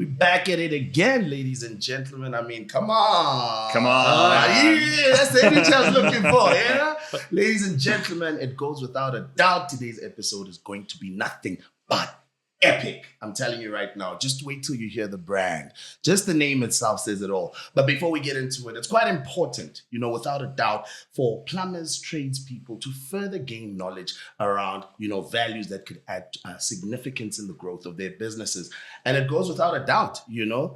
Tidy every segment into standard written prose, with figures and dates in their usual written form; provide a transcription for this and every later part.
We're back at it again, ladies and gentlemen. I mean, come on. Come on. Yeah, that's the image I was looking for, yeah? Ladies and gentlemen, it goes without a doubt. Today's episode is going to be nothing but epic. I'm telling you right now. Just wait till you hear the brand. Just the name itself says it all. But before we get into it, it's quite important, without a doubt, for plumbers, tradespeople to further gain knowledge around, values that could add significance in the growth of their businesses. And it goes without a doubt,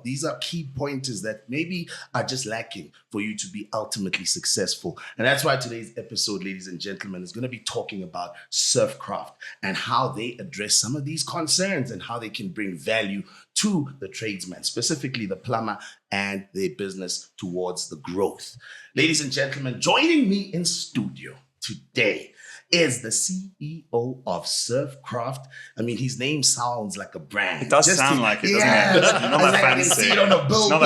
these are key pointers that maybe are just lacking for you to be ultimately successful. And that's why today's episode, ladies and gentlemen, is going to be talking about ServCraft and how they address some of these concerns and how they can bring value to the tradesman, specifically the plumber and their business towards the growth. Ladies and gentlemen, joining me in studio today is the CEO of ServCraft. I mean, his name sounds like a brand. It does sound like it, doesn't it? Not that fancy. I can see it on a billboard.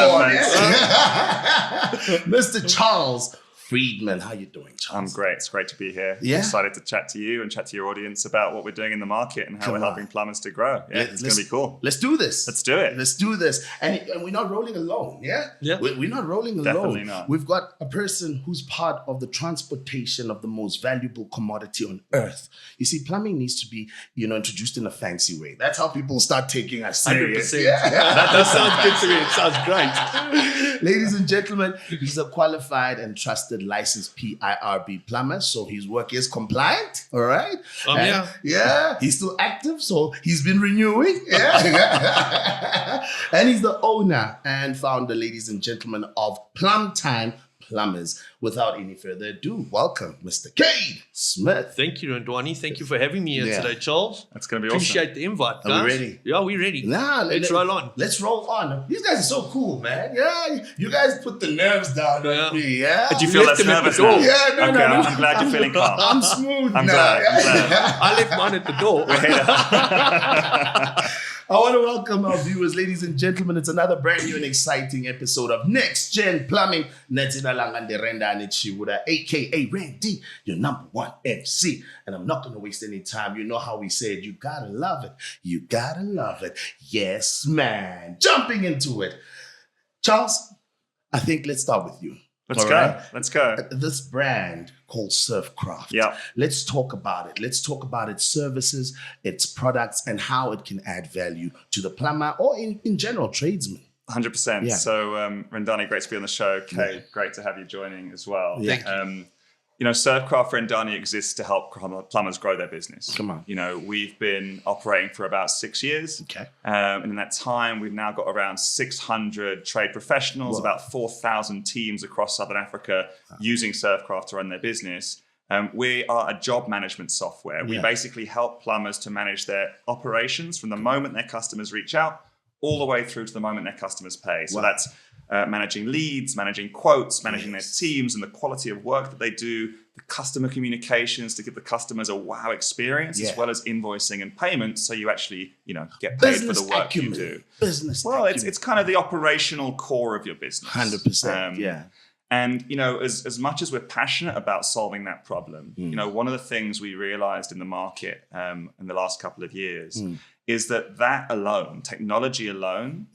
Mr. Charles Friedman, how you doing, Charles? I'm great. It's great to be here. Yeah? Excited to chat to you and chat to your audience about what we're doing in the market and how we're helping plumbers to grow. Yeah, it's going to be cool. Let's do this. Let's do it. Let's do this. And we're not rolling alone, yeah? Yeah. We're not rolling alone. Definitely not. We've got a person who's part of the transportation of the most valuable commodity on earth. You see, plumbing needs to be, introduced in a fancy way. That's how people start taking us serious. 100%. Yeah. That sounds good to me. It sounds great. Ladies and gentlemen, he's a qualified and trusted licensed PIRB plumber, so his work is compliant, all right? Yeah, he's still active, so he's been renewing. Yeah. And he's the owner and founder, ladies and gentlemen, of Plum Time Plumbers. Without any further ado, welcome, Mr. Cade Smith. Thank you, Ndwani. Thank you for having me here today, Charles. That's going to be Appreciate the invite, guys. Are we ready? Yeah, we're ready. Let's roll on. Let's roll on. These guys are so cool, man. Yeah, you guys put the nerves down on me. Yeah. Did you feel less nervous now? Yeah, no. I'm glad you're feeling calm. I'm smooth I'm now. glad. I left mine at the door. I want to welcome our viewers, ladies and gentlemen. It's another brand new and exciting episode of Next Gen Plumbing. Natina Langande Renda Anichiwuda, aka Randy, your number one MC. And I'm not going to waste any time. You know how we say it. You gotta love it. You gotta love it. Yes, man. Jumping into it. Charles, I think let's start with you. Let's go. Let's go. This brand called ServCraft. Yeah. Let's talk about it. Let's talk about its services, its products, and how it can add value to the plumber or in general tradesmen. 100%. Yeah. So, Rendani, great to be on the show. Kate, great to have you joining as well. Yeah. Thank you. ServCraft Rendani exists to help plumbers grow their business. Come on. We've been operating for about 6 years. Okay. And in that time, we've now got around 600 trade professionals, about 4,000 teams across Southern Africa using ServCraft to run their business. We are a job management software. We basically help plumbers to manage their operations from the moment their customers reach out all the way through to the moment their customers pay. So that's managing leads, managing quotes, managing their teams and the quality of work that they do, the customer communications to give the customers a wow experience, as well as invoicing and payments, so you actually, get paid for the work you do. It's kind of the operational core of your business. 100%. And, as much as we're passionate about solving that problem, one of the things we realized in the market in the last couple of years is that alone, technology alone,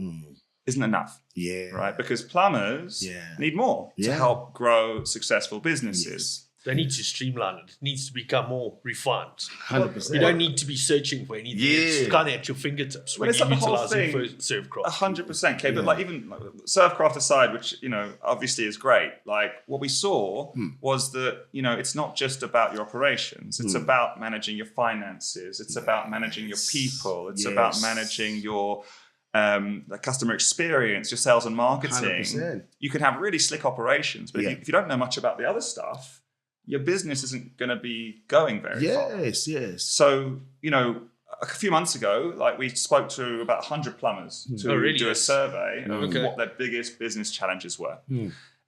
isn't enough. Yeah. Right? Because plumbers need more to help grow successful businesses. They need to streamline it. It needs to become more refined. 100%. You don't need to be searching for anything. It's kind of at your fingertips when you're utilizing ServCraft. 100%, okay. But even ServCraft aside, which, obviously is great, what we saw was that, it's not just about your operations. It's about managing your finances. It's about managing your people. It's about managing your the customer experience, your sales and marketing. 100%. You can have really slick operations, but if you don't know much about the other stuff, your business isn't going to be going very far. Yes. So, a few months ago, we spoke to about 100 plumbers to do a survey of what their biggest business challenges were.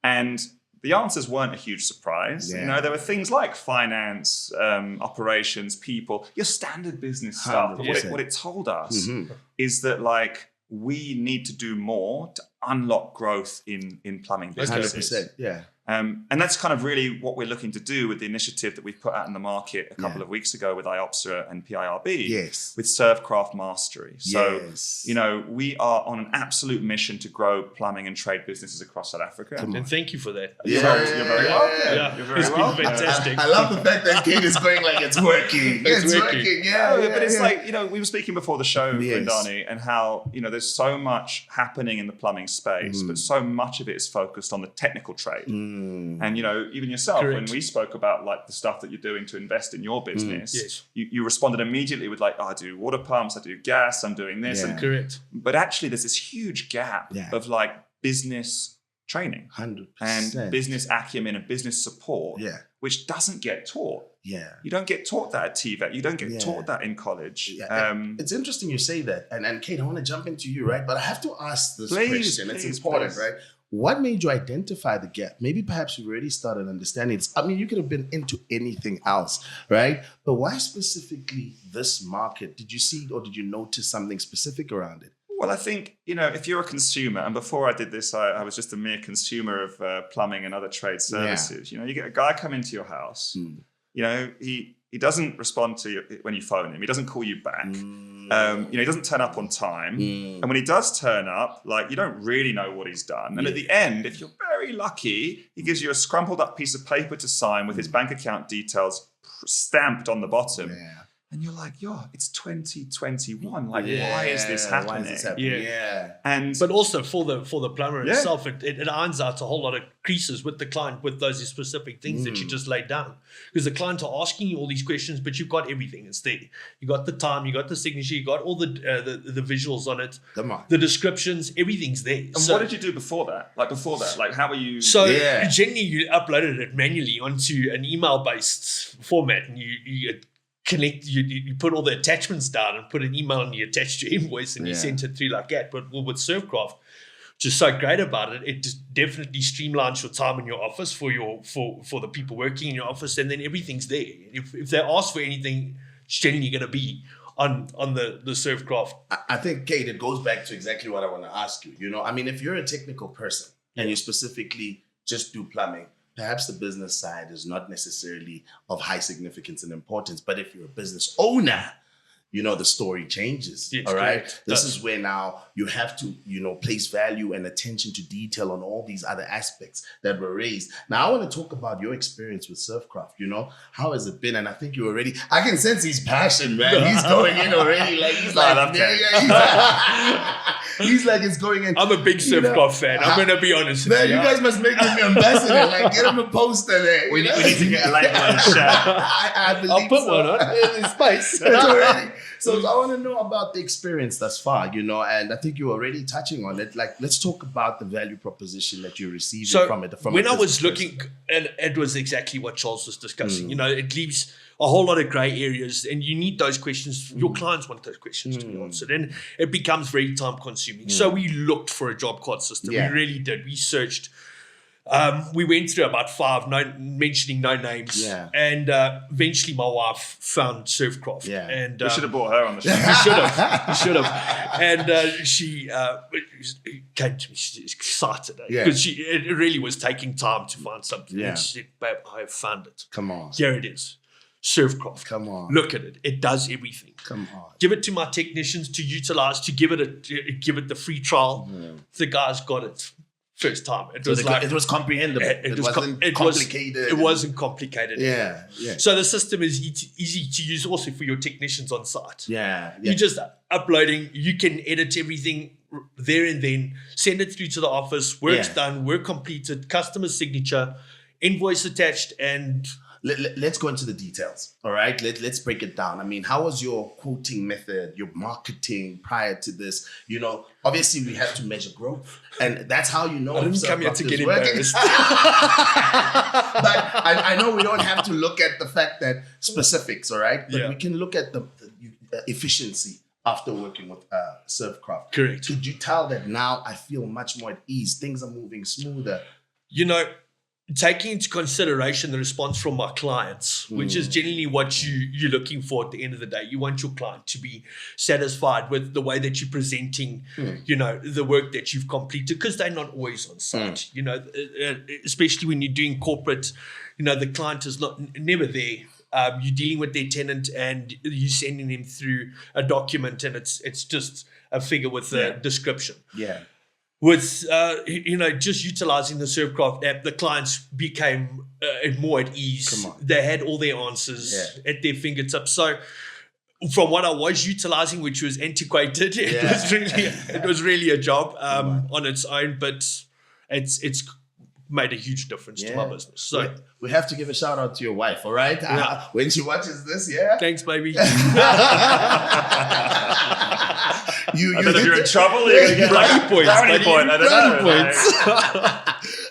And the answers weren't a huge surprise. There were things like finance, operations, people, your standard business stuff. But what it told us is that we need to do more to unlock growth in plumbing businesses. 100%. Yeah. And that's kind of really what we're looking to do with the initiative that we've put out in the market a couple of weeks ago with IOPSA and PIRB, with ServCraft Mastery. So, we are on an absolute mission to grow plumbing and trade businesses across South Africa. And thank you for that. You're very welcome. Yeah. You're very It's welcome. been fantastic. I love the fact that Kate is going like it's working. It's working. But it's like, we were speaking before the show, Brindani, and how, there's so much happening in the plumbing space, but so much of it is focused on the technical trade. And, even yourself, when we spoke about like the stuff that you're doing to invest in your business, you responded immediately with like, I do water pumps, I do gas, I'm doing this. And, correct. But actually there's this huge gap of like business training 100%. and business acumen and business support, which doesn't get taught. You don't get taught that at TVET. You don't get taught that in college. It's interesting you say that. And Kate, I want to jump into you, right? But I have to ask this question. It's important, right? What made you identify the gap? Maybe perhaps you've already started understanding this. I mean, you could have been into anything else, right? But why specifically this market? Did you see or did you notice something specific around it? Well, I think, if you're a consumer, and before I did this, I was just a mere consumer of plumbing and other trade services. You get a guy come into your house, he doesn't respond to you when you phone him. He doesn't call you back. He doesn't turn up on time. And when he does turn up, like, you don't really know what he's done. And at the end, if you're very lucky, he gives you a scrumpled up piece of paper to sign with his bank account details stamped on the bottom. And you're like, it's 2021. Like, why is this happening? But also for the plumber itself, it irons out a whole lot of creases with the client with those specific things that you just laid down. Because the client are asking you all these questions, but you've got everything. It's there. You got the time, you got the signature, you got all the visuals on it, the descriptions, everything's there. And what did you do before that? Like how were you? So generally, you uploaded it manually onto an email-based format, and you connect, you put all the attachments down and put an email and you attach your invoice and you sent it through like that. But with ServCraft, which is so great about it, it just definitely streamlines your time in your office for the people working in your office, and then everything's there. If they ask for anything, it's generally going to be on the ServCraft. I think, Kate, it goes back to exactly what I want to ask you. I mean, if you're a technical person and you specifically just do plumbing, perhaps the business side is not necessarily of high significance and importance. But if you're a business owner, the story changes. All right. This is where now you have to, place value and attention to detail on all these other aspects that were raised. Now, I want to talk about your experience with ServCraft. How has it been? And I think I can sense his passion, man. He's going in already. Like, he's like, he's like, it's going in. I'm a big ServCraft fan. I'm going to be honest with you. You guys must make him an ambassador. Like, get him a poster there. We need to get a label and a shirt. I believe I'll put one on in space. So I want to know about the experience thus far, and I think you're already touching on it. Like, let's talk about the value proposition that you're receiving from it. When I was looking, and it was exactly what Charles was discussing. It leaves a whole lot of grey areas, and you need those questions. Your clients want those questions to be answered, and it becomes very time consuming. So we looked for a job card system. We really did. We searched. We went through about 5, mentioning no names, and eventually my wife found ServCraft. And we should have brought her on the show. We should have. And she came to me. She's excited because it really was taking time to find something. And she said, "Babe, I have found it. Come on, here it is, ServCraft. Come on, look at it. It does everything. Come on, give it to my technicians to utilize, to give it the free trial. The guys got it." First time. It was comprehensible. It wasn't complicated. It wasn't complicated. Yeah. So the system is easy to use also for your technicians on site. Yeah. You're just uploading. You can edit everything there and then, send it through to the office. Work's done, work completed, customer signature, invoice attached, and... Let's go into the details, all right? Let's break it down. I mean, how was your quoting method, your marketing prior to this? Obviously, we have to measure growth, and that's how I didn't come here to get embarrassed. But I know we don't have to look at the fact that specifics, all right? But we can look at the efficiency after working with ServCraft. Correct. Could you tell that now I feel much more at ease? Things are moving smoother. taking into consideration the response from my clients, which is generally what you're looking for at the end of the day. You want your client to be satisfied with the way that you're presenting, the work that you've completed, because they're not always on site, especially when you're doing corporate, the client is never there. You're dealing with their tenant and you're sending them through a document, and it's just a figure with a description. Yeah. With just utilizing the ServCraft app, the clients became more at ease. They had all their answers at their fingertips. So from what I was utilizing, which was antiquated, it was really a job on its own, but it's made a huge difference to my business. So we have to give a shout out to your wife, all right? When she watches this, thanks, baby. I don't know if you're in trouble. You're get brownie points. Brownie point. I don't know.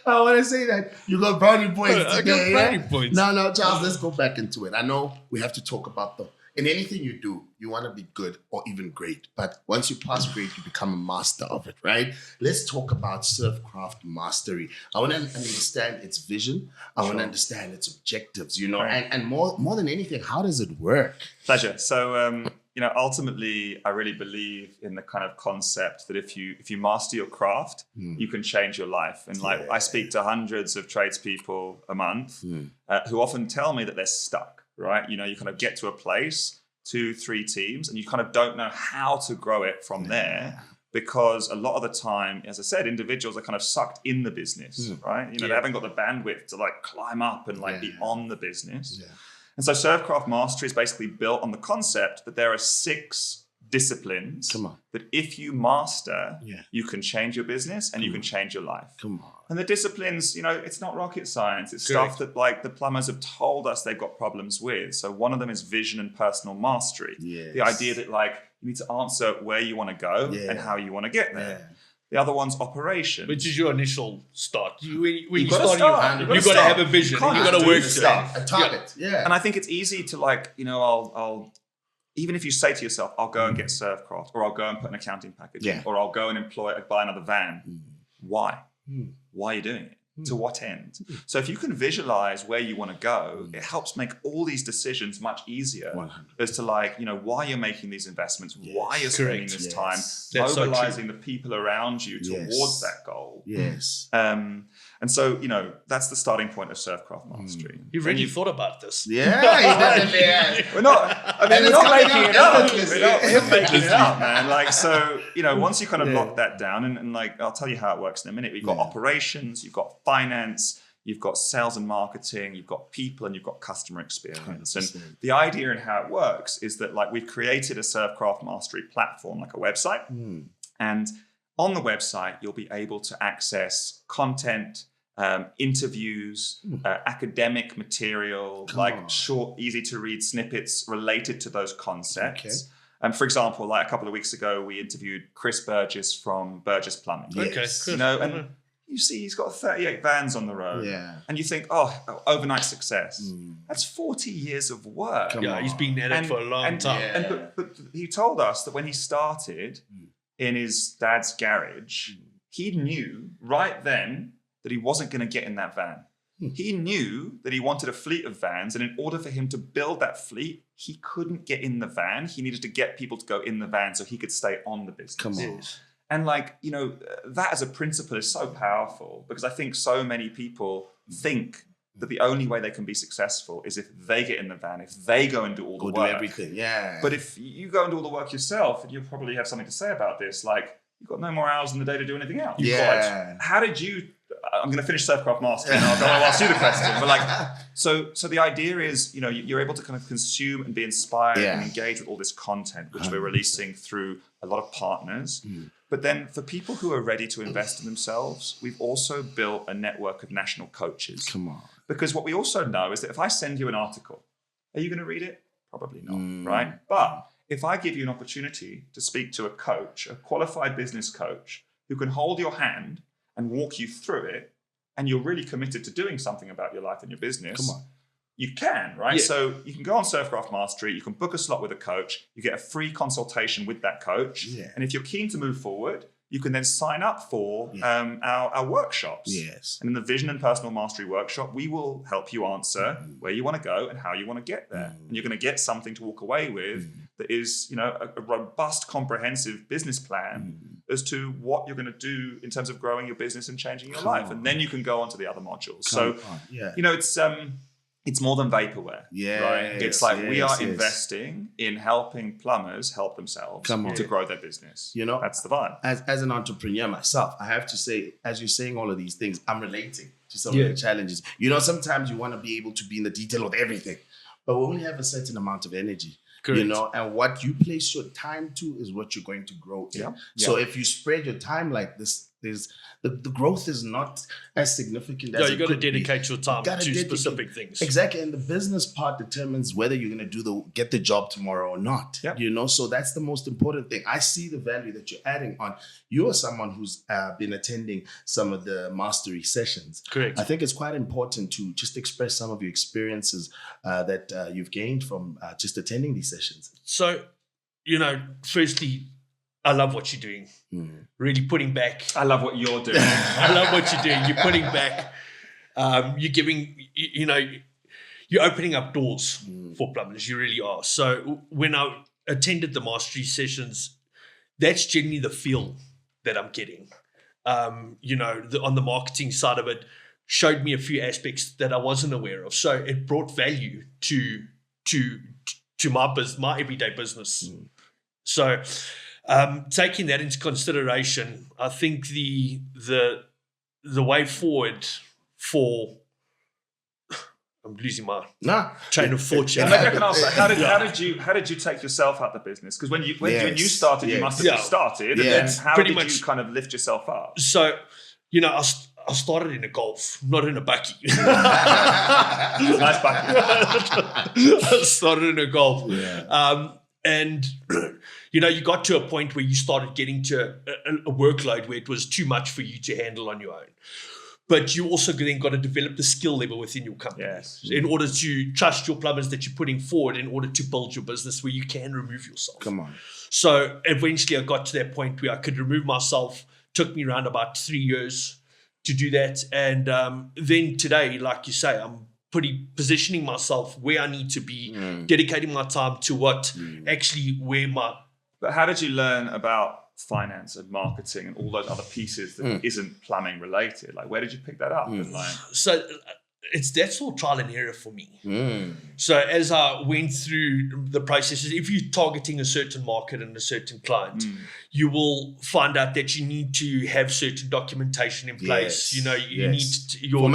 I want to say that you got brownie points today. I got brownie points. No, Charles, let's go back into it. I know we have to talk about in anything you do, you want to be good or even great. But once you pass great, you become a master of it, right? Let's talk about ServCraft mastery. I want to understand its vision. I want to understand its objectives, and more than anything, how does it work? Pleasure. So, ultimately, I really believe in the kind of concept that if you master your craft, you can change your life. And I speak to hundreds of tradespeople a month who often tell me that they're stuck. Right, you kind of get to a place, 2-3 teams, and you kind of don't know how to grow it from there, because a lot of the time, as I said, individuals are kind of sucked in the business, right? They haven't got the bandwidth to climb up and be on the business. Yeah. And so ServCraft Mastery is basically built on the concept that there are 6 disciplines that if you master, you can change your business and you can change your life. And the disciplines, it's not rocket science. It's stuff that the plumbers have told us they've got problems with. So one of them is vision and personal mastery. Yes. The idea that you need to answer where you want to go and how you want to get there. Yeah. The other one's operation, which is your initial start. When you start, you've got to have a vision. You've got to work a target. Yeah. And I think it's easy to I'll even if you say to yourself, I'll go and get ServCraft, or I'll go and put an accounting package in, or I'll go and buy another van. Why? Why are you doing it? To what end? So if you can visualize where you want to go, it helps make all these decisions much easier 100%. As to why you're making these investments, why you're spending this time, mobilizing the people around you towards that goal. Yes. And so, that's the starting point of ServCraft Mastery. You've really thought about this. Yeah, definitely. We're not making it up. We're not making it up, man. Once you kind of lock that down, and I'll tell you how it works in a minute. We've got operations, you've got finance, you've got sales and marketing, you've got people, and you've got customer experience. 100%. And the idea and how it works is that we've created a ServCraft Mastery platform, like a website. And on the website, you'll be able to access content, interviews, academic material, short, easy to read snippets related to those concepts. Okay. For example, a couple of weeks ago, we interviewed Chris Burgess from Burgess Plumbing. Yes. Okay, good. And you see he's got 38 vans on the road. Yeah. And you think, overnight success. That's 40 years of work. He's been at it for a long time. Yeah. But he told us that when he started in his dad's garage, he knew right then that he wasn't going to get in that van. He knew that he wanted a fleet of vans, and in order for him to build that fleet, he couldn't get in the van. He needed to get people to go in the van so he could stay on the business. Come on. And that as a principle is so powerful, because I think so many people think that the only way they can be successful is if they get in the van, if they go and do all the work. Do everything, yeah. But if you go and do all the work yourself, and you probably have something to say about this, you've got no more hours in the day to do anything else. How did you... I'm going to finish ServCraft Master and I'll ask you the question. But so the idea is, you're able to kind of consume and be inspired and engage with all this content, which 100%. We're releasing through a lot of partners. But then for people who are ready to invest in themselves, we've also built a network of national coaches. Come on. Because what we also know is that if I send you an article, are you going to read it? Probably not, right? But if I give you an opportunity to speak to a coach, a qualified business coach, who can hold your hand and walk you through it, and you're really committed to doing something about your life and your business, you can, right? Yeah. So you can go on ServCraft Mastery, you can book a slot with a coach, you get a free consultation with that coach, and if you're keen to move forward, you can then sign up for our workshops. Yes. And in the Vision and Personal Mastery workshop, we will help you answer where you want to go and how you want to get there. And you're going to get something to walk away with that is, a robust, comprehensive business plan as to what you're going to do in terms of growing your business and changing your life. And then you can go on to the other modules. It's more than vaporware. Yeah. Right? It's like we are investing in helping plumbers help themselves to grow their business. That's the vibe. As an entrepreneur myself, I have to say, as you're saying all of these things, I'm relating to some of the challenges. Sometimes you want to be able to be in the detail of everything, but we only have a certain amount of energy. Correct. And what you place your time to is what you're going to grow in. So if you spread your time like this, the growth is not as significant as you got to dedicate your time to specific things. Exactly. And the business part determines whether you're going to get the job tomorrow or not. So that's the most important thing. I see the value that you're adding on. You're someone who's been attending some of the mastery sessions. Correct. I think it's quite important to just express some of your experiences that you've gained from just attending these sessions. So, firstly, I love what you're doing. Really putting back. I love what you're doing. I love what you're doing. You're putting back. You're giving, you're opening up doors for plumbers. You really are. So when I attended the mastery sessions, that's generally the feel that I'm getting. On the marketing side of it, showed me a few aspects that I wasn't aware of. So it brought value to my everyday business. So taking that into consideration, I think the way forward for I'm losing my chain of thought. How did you take yourself out of the business? Because when you started, you must have just started. And then how did you kind of lift yourself up? So, I started in a Golf, not in a Bucky. Nice Bucky. I started in a Golf. And, you got to a point where you started getting to a workload where it was too much for you to handle on your own. But you also then got to develop the skill level within your company in order to trust your plumbers that you're putting forward in order to build your business where you can remove yourself. Come on. So eventually I got to that point where I could remove myself. Took me around about 3 years to do that. And then today, like you say, I'm positioning myself where I need to be, dedicating my time to what But how did you learn about finance and marketing and all those other pieces that isn't plumbing related? Like, where did you pick that up? So that's all trial and error for me. So as I went through the processes, if you're targeting a certain market and a certain client, you will find out that you need to have certain documentation in place. You need your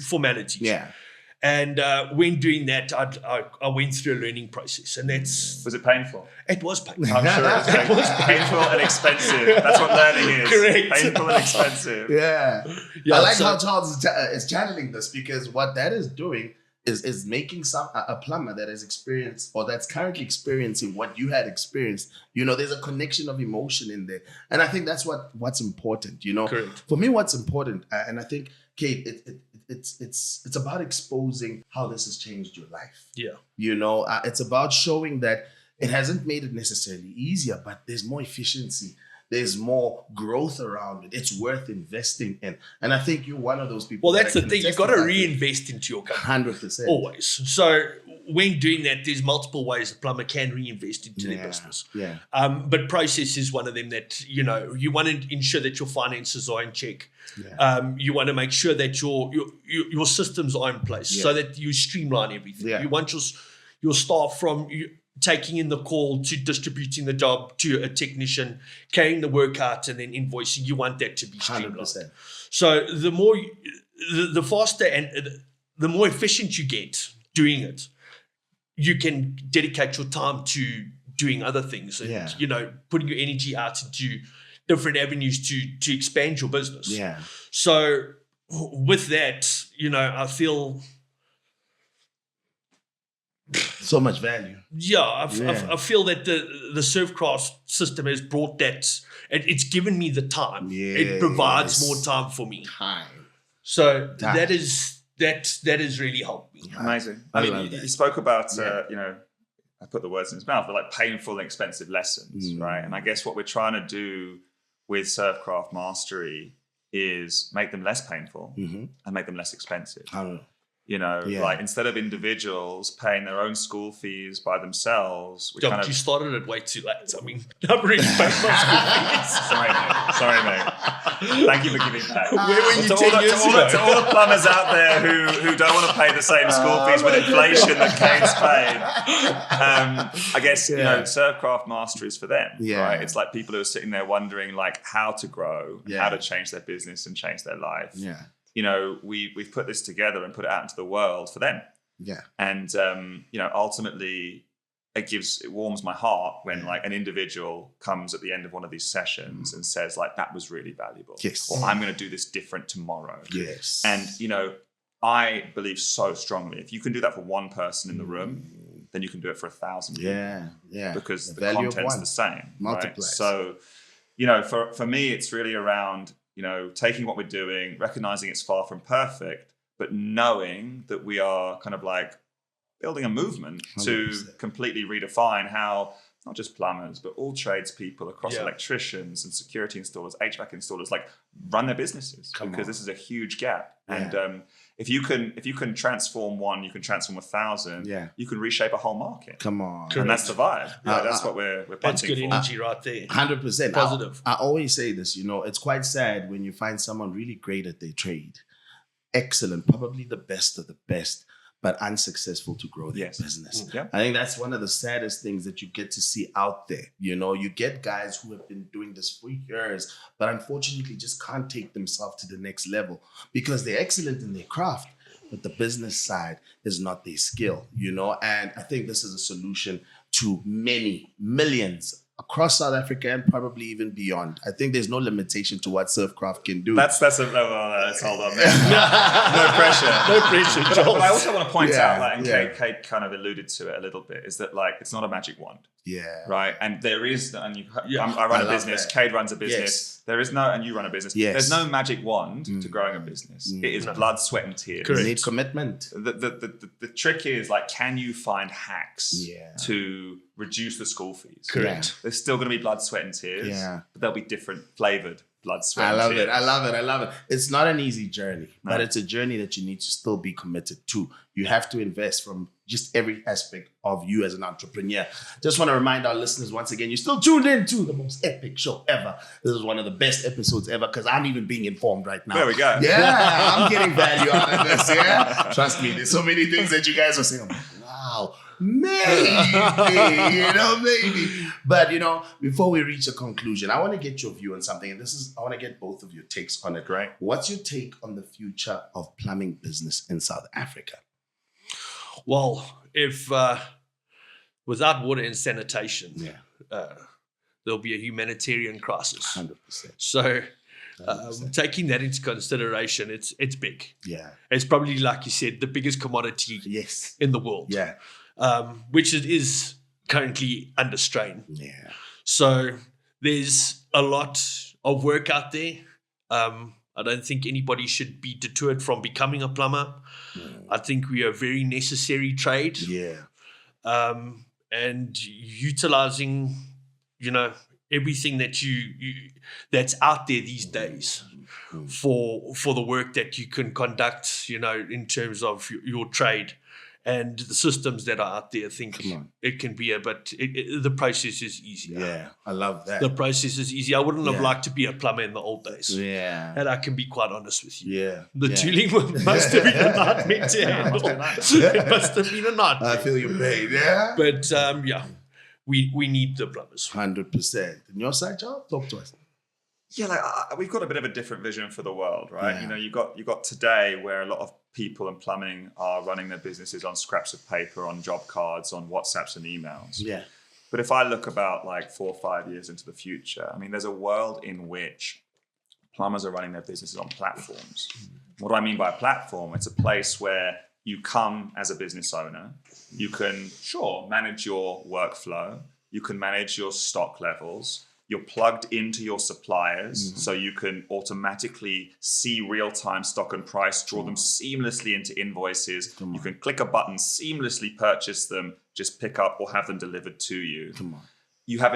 formalities. Yeah. And when doing that, I went through a learning process, and was it painful? It was painful. I'm sure it was painful and expensive. That's what learning is. Correct. Painful and expensive. Yeah. I like how Charles is channeling this, because what that is doing is making a plumber that has experienced or that's currently experiencing what you had experienced. There's a connection of emotion in there, and I think that's what's important. Correct. For me, what's important, and I think, Kate, it's about exposing how this has changed your life. It's about showing that it hasn't made it necessarily easier, but there's more efficiency. There's more growth around it. It's worth investing in. And I think you're one of those people. Well, that's the thing. You've got to reinvest into your company. 100%. Always. So when doing that, there's multiple ways a plumber can reinvest into their business. Yeah. But process is one of them that, you want to ensure that your finances are in check. Yeah. You want to make sure that your systems are in place so that you streamline everything. Yeah. You want your staff from taking in the call to distributing the job to a technician, carrying the work out and then invoicing. You want that to be streamlined. 100%. So the faster and the more efficient you get doing it, you can dedicate your time to doing other things and, putting your energy out into different avenues to expand your business. Yeah. So with that, I feel so much value. I feel that the ServCraft system has brought that. It's given me the time. It provides more time for me. So that has really helped me. Amazing. I mean, you spoke about I put the words in his mouth, but like painful and expensive lessons, right? And I guess what we're trying to do with ServCraft Mastery is make them less painful and make them less expensive. Like instead of individuals paying their own school fees by themselves, you started it way too late. I mean, I've already paid my school fees. Sorry, mate. Thank you for giving back. Where were you 10 years ago? To all the plumbers out there who don't want to pay the same school fees with inflation that Kate's paid, I guess ServCraft Mastery is for them. Right? It's like people who are sitting there wondering like how to grow, how to change their business and change their life. Yeah. We've put this together and put it out into the world for them. Yeah. And ultimately it warms my heart when like an individual comes at the end of one of these sessions and says like, that was really valuable. Yes. Or I'm going to do this different tomorrow. Yes. And, I believe so strongly, if you can do that for one person in the room, then you can do it for 1,000 people. Yeah. Because the content's the same. Multiplies. Right? So, for me, it's really around, taking what we're doing, recognizing it's far from perfect, but knowing that we are kind of like building a movement 100%. To completely redefine how not just plumbers, but all tradespeople across electricians and security installers, HVAC installers, like run their businesses because this is a huge gap. Yeah. And if you can transform one, you can transform 1,000. Yeah. You can reshape a whole market. Come on, and that's the vibe. That's what we're punting That's good for. energy right there. 100% positive. I always say this. It's quite sad when you find someone really great at their trade, excellent, probably the best of the best, but unsuccessful to grow their business. Yeah. I think that's one of the saddest things that you get to see out there. You get guys who have been doing this for years, but unfortunately just can't take themselves to the next level because they're excellent in their craft, but the business side is not their skill, And I think this is a solution to many millions across South Africa and probably even beyond. I think there's no limitation to what ServCraft can do. Let's hold on there. No pressure, Joel. But I also want to point out, like, and Kate kind of alluded to it a little bit, is that like it's not a magic wand. Yeah. Right. And there is, I run a business. Kate runs a business. Yes. There is no, and you run a business. Yes. There's no magic wand to growing a business. It is blood, sweat, and tears. You need commitment. The trick is like, can you find hacks to reduce the school fees? Correct. There's still going to be blood, sweat, and tears. Yeah. But there'll be different flavored blood, sweat, I and love tears. it. I love it. It's not an easy journey, but it's a journey that you need to still be committed to. You have to invest from just every aspect of you as an entrepreneur. Just want to remind our listeners once again, you're still tuned in to the most epic show ever. This is one of the best episodes ever because I'm even being informed right now. There we go. Yeah, I'm getting value out of this. Yeah, trust me. There's so many things that you guys are saying. I'm like, wow. Maybe. But, before we reach a conclusion, I want to get your view on something. And I want to get both of your takes on it. Right. What's your take on the future of plumbing business in South Africa? Well, if without water and sanitation, there'll be a humanitarian crisis. 100%. So taking that into consideration, it's big. Yeah. It's probably, like you said, the biggest commodity in the world. Yeah. Which it is currently under strain. Yeah. So there's a lot of work out there. I don't think anybody should be deterred from becoming a plumber. I think we are a very necessary trade. Yeah. And utilizing, everything that that's out there these days for the work that you can conduct, in terms of your trade and the systems that are out there. I think it can be the process is easier. Yeah, I love that. The process is easy. I wouldn't have liked to be a plumber in the old days. Yeah. And I can be quite honest with you. Yeah. The tooling must have been a nightmare to handle. It must have been a nightmare. I feel your pain, yeah? But, we need the plumbers. 100%. And your side, Joe? Talk to us. Yeah, we've got a bit of a different vision for the world, right? Yeah. You got today where a lot of people in plumbing are running their businesses on scraps of paper, on job cards, on WhatsApps and emails. Yeah. But if I look about like 4 or 5 years into the future, I mean, there's a world in which plumbers are running their businesses on platforms. What do I mean by a platform? It's a place where you come as a business owner. You can, manage your workflow. You can manage your stock levels. You're plugged into your suppliers, so you can automatically see real-time stock and price, draw them seamlessly into invoices. You can click a button, seamlessly purchase them, just pick up or have them delivered to you. you have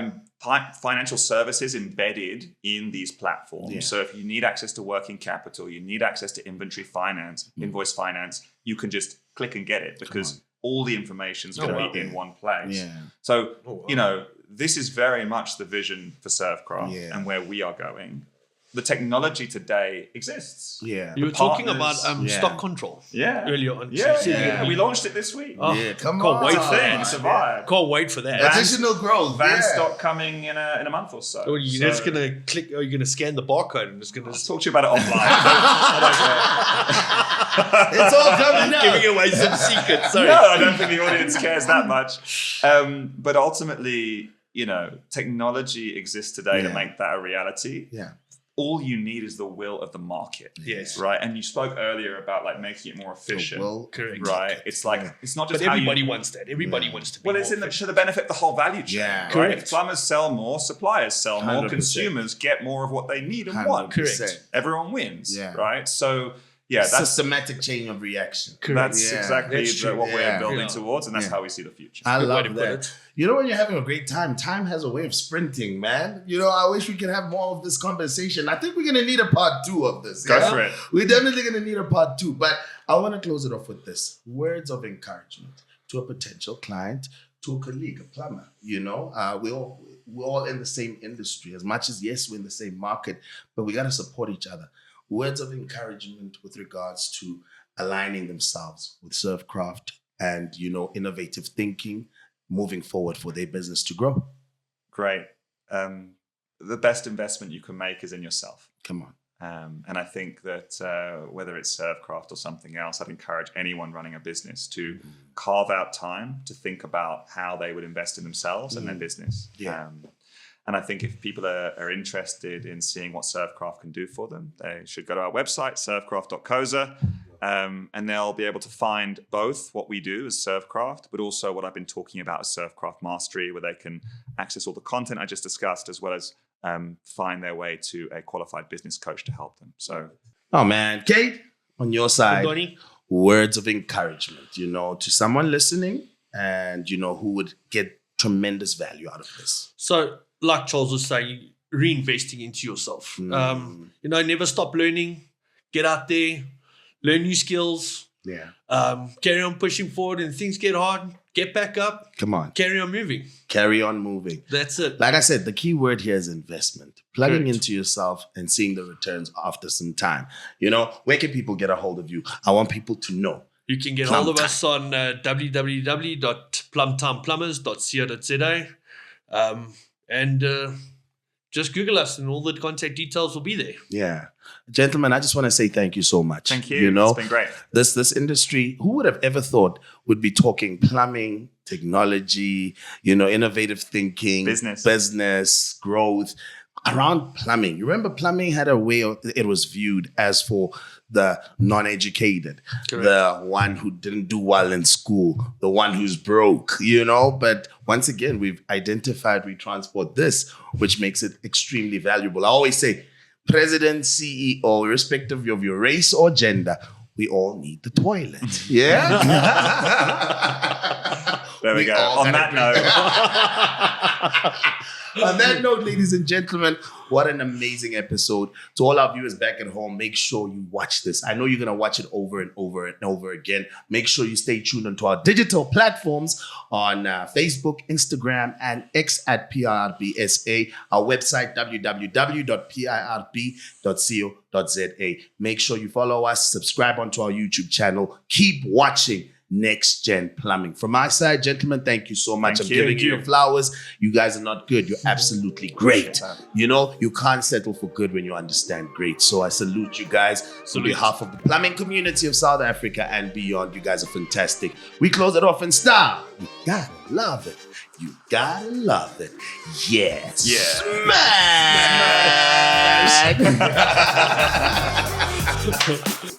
financial services embedded in these platforms. Yeah. So if you need access to working capital, you need access to inventory finance, invoice finance, you can just click and get it because all the information is going to be in one place. Yeah. So, this is very much the vision for ServCraft and where we are going. The technology today exists. Yeah. You were talking about stock control earlier on. Yeah. We launched it this week. Oh, Come can't on. wait for Thing that. survived. Can't wait for that. Additional growth. Van stock coming in a month or so. Or you're just going to click, or you're going to scan the barcode and just going I'll to talk to you about it offline. It's all coming out. giving away some secrets. Sorry. No, I don't think the audience cares that much. But ultimately, technology exists today to make that a reality. Yeah. All you need is the will of the market. Yes. Right. And you spoke earlier about making it more efficient. Correct. Right. It's it's not just But how everybody wants that. Everybody wants to be Well, it's to the benefit of the whole value chain. Yeah. Right? Correct. If plumbers sell more, suppliers sell more, 100%. consumers get more of what they need and want. 100%. Correct. Everyone wins. Yeah. Right. So that's systematic chain of reaction. That's exactly That's true. what we're Yeah. building towards, and that's how we see the future. I Good way love to put that. it. When you're having a great time has a way of sprinting, man. I wish we could have more of this conversation. I think we're going to need a part 2 of this. Go for it. We're definitely going to need a part 2. But I want to close it off with this. Words of encouragement to a potential client, to a colleague, a plumber. We're all in the same industry. As much as, yes, we're in the same market, but we got to support each other. Words of encouragement with regards to aligning themselves with ServCraft and, innovative thinking, moving forward for their business to grow. Great. The best investment you can make is in yourself. Come on. And I think that whether it's ServCraft or something else, I'd encourage anyone running a business to carve out time to think about how they would invest in themselves and their business. Yeah. And I think if people are interested in seeing what ServCraft can do for them, they should go to our website, servcraft.coza, and they'll be able to find both what we do as ServCraft, but also what I've been talking about as ServCraft Mastery, where they can access all the content I just discussed, as well as find their way to a qualified business coach to help them. So, oh man, Kate, on your side, Donnie? words of encouragement, to someone listening and, who would get tremendous value out of this. So, like Charles was saying, reinvesting into yourself. Never stop learning. Get out there, learn new skills. Yeah. Carry on pushing forward, and things get hard. Get back up. Come on. Carry on moving. Carry on moving. That's it. Like I said, the key word here is investment. Plugging Correct. into yourself and seeing the returns after some time. Where can people get a hold of you? I want people to know. You can get hold of us on www.plumtimeplumbers.co.za. And just Google us and all the contact details will be there. Yeah. Gentlemen, I just want to say thank you so much. thank you. It's been great. This industry, who would have ever thought would be talking plumbing, technology, innovative thinking, business, growth around plumbing. You remember plumbing had a way it was viewed as for the non-educated, Correct. the one who didn't do well in school, the one who's broke, But once again, we've identified we transport this, which makes it extremely valuable. I always say, president, CEO, irrespective of your race or gender, we all need the toilet. Yeah? There we go. On that note. On that note, ladies and gentlemen, what an amazing episode. To all our viewers back at home, make sure you watch this. I know you're going to watch it over and over and over again. Make sure you stay tuned onto our digital platforms on Facebook, Instagram, and X at PIRBSA. Our website, www.pirb.co.za. Make sure you follow us, subscribe onto our YouTube channel. Keep watching Next Gen Plumbing. From my side, gentlemen, thank you so much. I'm giving you your flowers. You guys are not good. You're absolutely great. You can't settle for good when you understand great. So I salute you guys on behalf of the plumbing community of South Africa and beyond. You guys are fantastic. We close it off in style. You gotta love it. You gotta love it. Yes. Yeah. Smash!